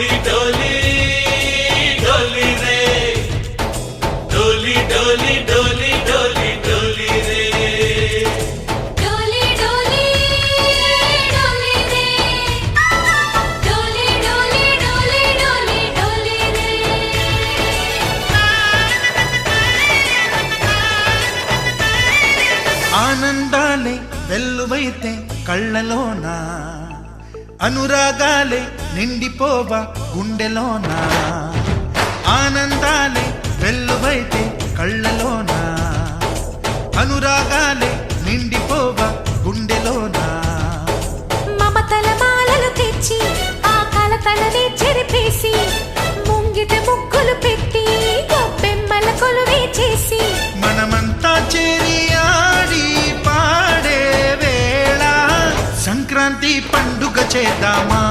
डोली डोली डोली रे डोली डोली डोली डोली डोली रे डोली डोली डोली रे डोली डोली डोली डोली डोली रे ఆనందాలే వెల్లువైతే కళ్ళలోనా అనురాగాలే నిండిపోవా గుండెలోనా ఆనందాలే వెల్లువైతే కళ్ళలోనా అనురాగాలే నిండిపోవా గుండెలోనా మమతల మాలలు తెచ్చి ఆ కలతలనే చెరిపేసి ముంగిట ముగ్గులు పెట్టి గొప్పెమ్మల కొలువే చేసి మనమంతా చేరి ఆడి పాడే వేళ సంక్రాంతి పండుగ చేద్దామా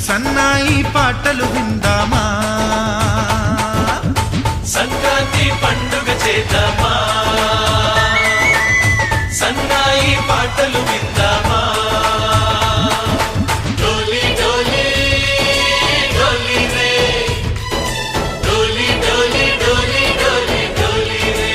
సన్నాయి పాటలు విందామా సంక్రాంతి పండుగ చేద్దామా సన్నాయి పాటలు విందామా డోలి డోలి డోలి రే డోలి డోలి డోలి డోలి డోలి రే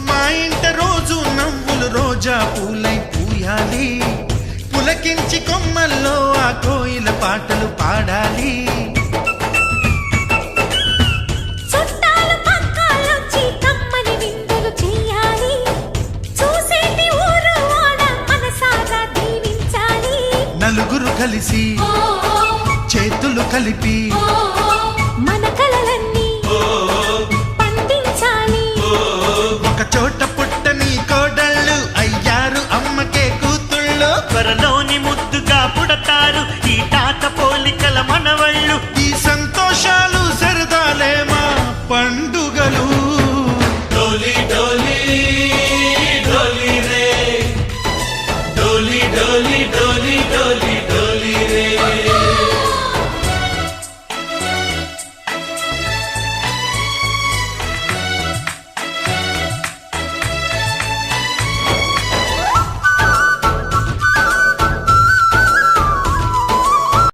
మా ఇంట రోజు నవ్వులు రోజా పూలై పూయాలి పులకించి కొమ్మల్లో ఆ కోయిల పాటలు పాడాలి చుట్టాలు పక్కాలొచ్చి కమ్మని విందులు చెయ్యాలి చూసేటి ఊరు వాడ మనసారా దీవించాలి నలుగురు కలిసి చేతులు కలిపి మన కలలన్నీ పండించాలి ఒక చోట పుట్టని కోడళ్ళు అయ్యారు అమ్మకే కూతుళ్ళు త్వరలోని ముద్దుగా పుడతారు ఈ తాత పోలికల మనవళ్ళు ఈ సంతోషాలు సరదాలే మా పండుగలు डोली डोली डोली रे डोली डोली